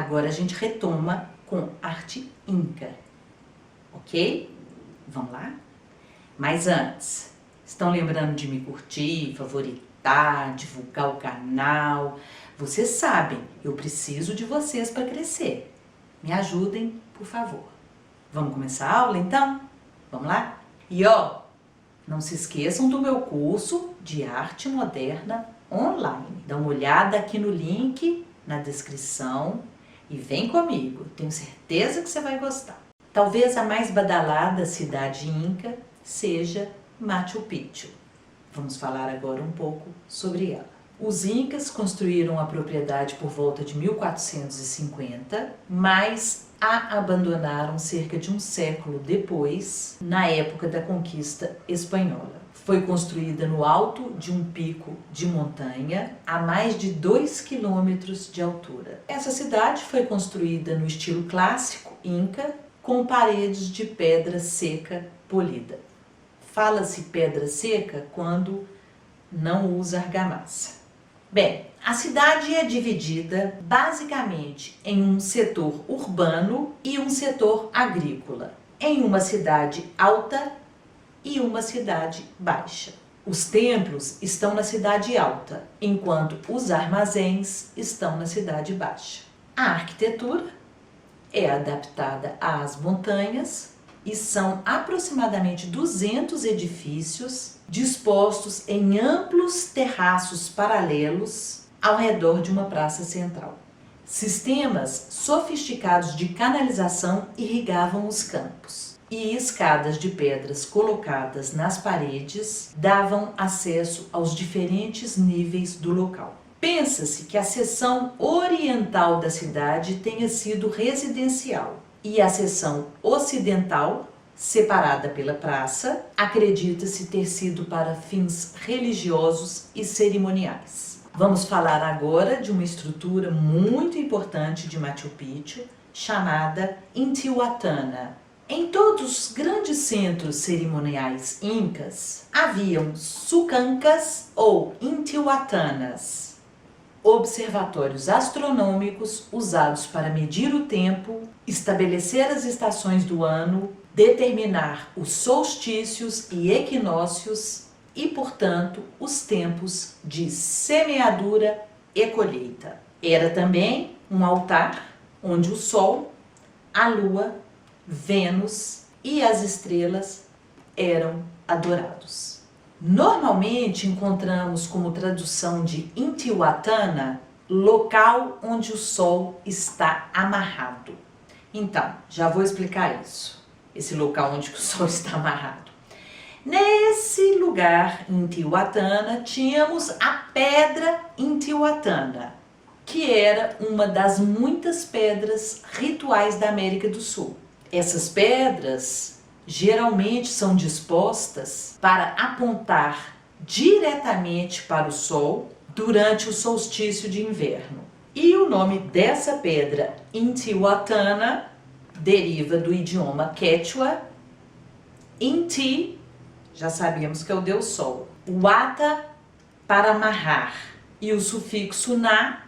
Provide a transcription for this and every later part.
Agora a gente retoma com arte inca, ok? Vamos lá? Mas antes, estão lembrando de me curtir, favoritar, divulgar o canal? Vocês sabem, eu preciso de vocês para crescer. Me ajudem, por favor. Vamos começar a aula então? Vamos lá? E ó, não se esqueçam do meu curso de arte moderna online. Dá uma olhada aqui no link na descrição e vem comigo. Tenho certeza que você vai gostar. Talvez a mais badalada cidade inca seja Machu Picchu. Vamos falar agora um pouco sobre ela. Os incas construíram a propriedade por volta de 1450, mas a abandonaram cerca de um século depois, na época da conquista espanhola. Foi construída no alto de um pico de montanha, a mais de 2 quilômetros de altura. Essa cidade foi construída no estilo clássico inca, com paredes de pedra seca polida. Fala-se pedra seca quando não usa argamassa. Bem, a cidade é dividida basicamente em um setor urbano e um setor agrícola, em uma cidade alta e uma cidade baixa. Os templos estão na cidade alta, enquanto os armazéns estão na cidade baixa. A arquitetura é adaptada às montanhas e são aproximadamente 200 edifícios dispostos em amplos terraços paralelos ao redor de uma praça central. Sistemas sofisticados de canalização irrigavam os campos e escadas de pedras colocadas nas paredes davam acesso aos diferentes níveis do local. Pensa-se que a seção oriental da cidade tenha sido residencial e a seção ocidental, separada pela praça, acredita-se ter sido para fins religiosos e cerimoniais. Vamos falar agora de uma estrutura muito importante de Machu Picchu, chamada Intihuatana. Em todos os grandes centros cerimoniais incas, haviam sucancas ou intihuatanas, observatórios astronômicos usados para medir o tempo, estabelecer as estações do ano, determinar os solstícios e equinócios e, portanto, os tempos de semeadura e colheita. Era também um altar onde o Sol, a Lua, Vênus e as estrelas eram adorados. Normalmente encontramos como tradução de Intihuatana, local onde o Sol está amarrado. Então, já vou explicar isso. Esse local onde o Sol está amarrado. Nesse lugar, Intihuatana, tínhamos a pedra Intihuatana, que era uma das muitas pedras rituais da América do Sul. Essas pedras geralmente são dispostas para apontar diretamente para o Sol durante o solstício de inverno. E o nome dessa pedra, Intihuatana, deriva do idioma quechua. Inti, já sabíamos que é o Deus Sol. Huata, para amarrar. E o sufixo na,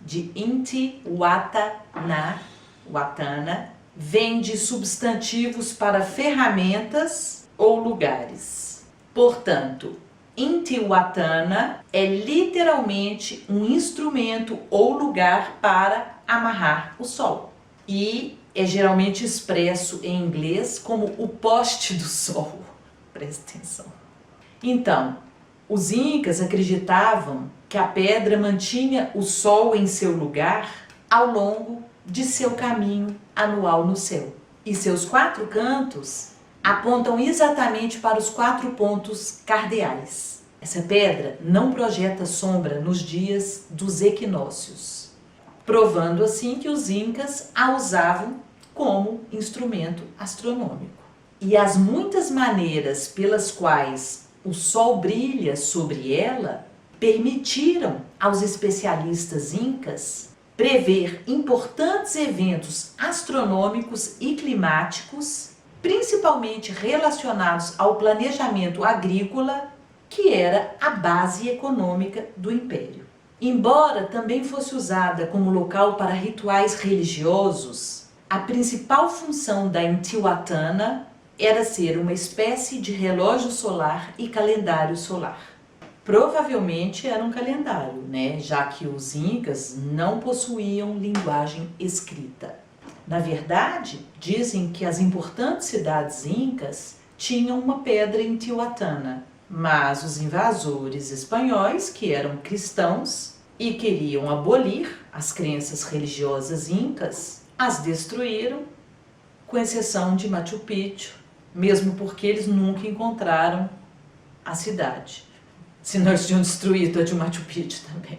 de Intihuatana, Huatana, vem de substantivos para ferramentas ou lugares. Portanto, Intihuatana é literalmente um instrumento ou lugar para amarrar o sol. E é geralmente expresso em inglês como o poste do sol. Presta atenção. Então, os incas acreditavam que a pedra mantinha o sol em seu lugar ao longo de seu caminho anual no céu. E seus 4 cantos apontam exatamente para os 4 pontos cardeais. Essa pedra não projeta sombra nos dias dos equinócios, provando assim que os incas a usavam como instrumento astronômico. E as muitas maneiras pelas quais o sol brilha sobre ela permitiram aos especialistas incas prever importantes eventos astronômicos e climáticos, principalmente relacionados ao planejamento agrícola, que era a base econômica do império. Embora também fosse usada como local para rituais religiosos, a principal função da Intihuatana era ser uma espécie de relógio solar e calendário solar. Provavelmente era um calendário, né? Já que os incas não possuíam linguagem escrita. Na verdade, dizem que as importantes cidades incas tinham uma pedra em Intihuatana, mas os invasores espanhóis, que eram cristãos e queriam abolir as crenças religiosas incas, as destruíram, com exceção de Machu Picchu, mesmo porque eles nunca encontraram a cidade. Senão eles tinham destruído a de Machu Picchu também.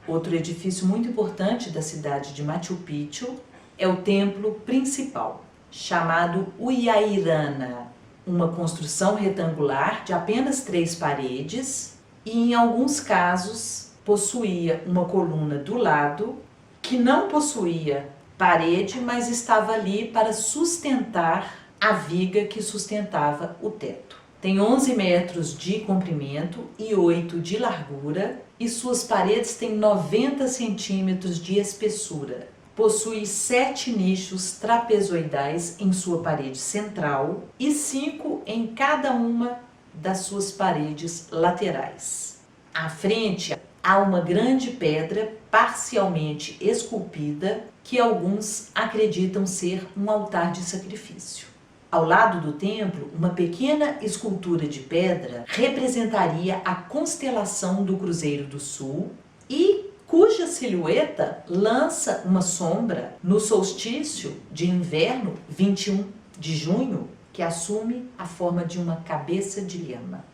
Outro edifício muito importante da cidade de Machu Picchu é o templo principal, chamado Huayarana, uma construção retangular de apenas 3 paredes e, em alguns casos, possuía uma coluna do lado que não possuía parede, mas estava ali para sustentar a viga que sustentava o teto. Tem 11 metros de comprimento e 8 de largura e suas paredes têm 90 centímetros de espessura. Possui 7 nichos trapezoidais em sua parede central e 5 em cada uma das suas paredes laterais. À frente há uma grande pedra parcialmente esculpida que alguns acreditam ser um altar de sacrifício. Ao lado do templo, uma pequena escultura de pedra representaria a constelação do Cruzeiro do Sul e cuja silhueta lança uma sombra no solstício de inverno, 21 de junho, que assume a forma de uma cabeça de lhama.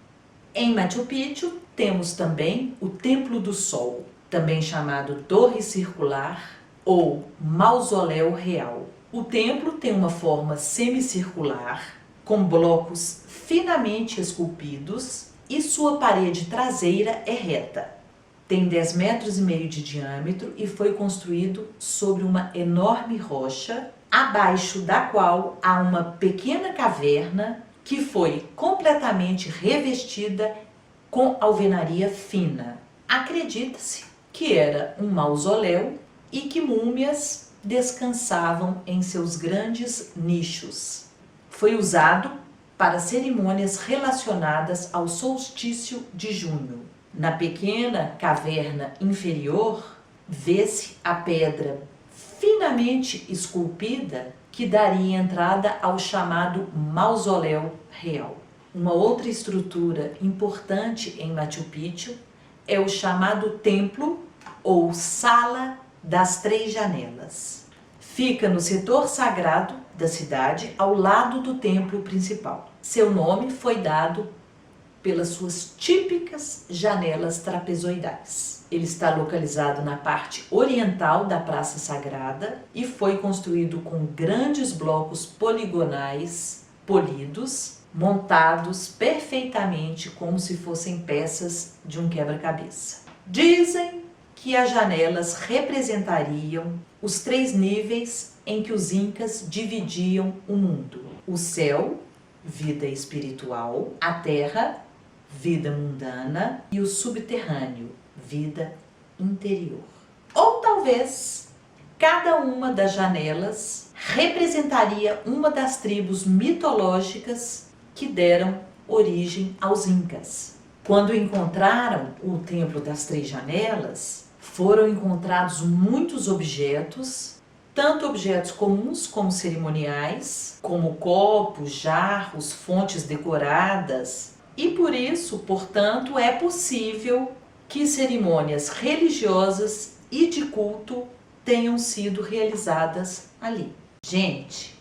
Em Machu Picchu temos também o Templo do Sol, também chamado Torre Circular ou Mausoléu Real. O templo tem uma forma semicircular, com blocos finamente esculpidos e sua parede traseira é reta. Tem 10,5 metros de diâmetro e foi construído sobre uma enorme rocha, abaixo da qual há uma pequena caverna que foi completamente revestida com alvenaria fina. Acredita-se que era um mausoléu e que múmias descansavam em seus grandes nichos. Foi usado para cerimônias relacionadas ao solstício de junho. Na pequena caverna inferior, vê-se a pedra finamente esculpida que daria entrada ao chamado Mausoléu Real. Uma outra estrutura importante em Machu Picchu é o chamado Templo ou Sala das 3 Janelas. Fica no setor sagrado da cidade, ao lado do templo principal. Seu nome foi dado pelas suas típicas janelas trapezoidais. Ele está localizado na parte oriental da Praça Sagrada e foi construído com grandes blocos poligonais polidos, montados perfeitamente como se fossem peças de um quebra-cabeça. Dizem que as janelas representariam os 3 níveis em que os incas dividiam o mundo: o céu, vida espiritual; a terra, vida mundana; e o subterrâneo, vida interior. Ou talvez cada uma das janelas representaria uma das tribos mitológicas que deram origem aos incas. Quando encontraram o Templo das 3 Janelas, foram encontrados muitos objetos, tanto objetos comuns como cerimoniais, como copos, jarros, fontes decoradas, e por isso, portanto, é possível que cerimônias religiosas e de culto tenham sido realizadas ali. Gente,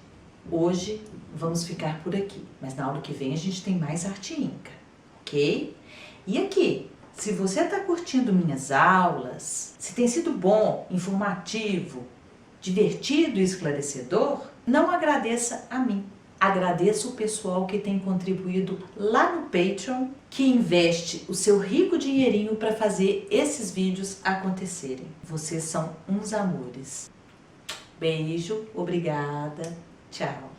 hoje vamos ficar por aqui, mas na aula que vem a gente tem mais arte inca, ok? E aqui, se você está curtindo minhas aulas, se tem sido bom, informativo, divertido e esclarecedor, não agradeça a mim. Agradeço o pessoal que tem contribuído lá no Patreon, que investe o seu rico dinheirinho para fazer esses vídeos acontecerem. Vocês são uns amores. Beijo, obrigada, tchau.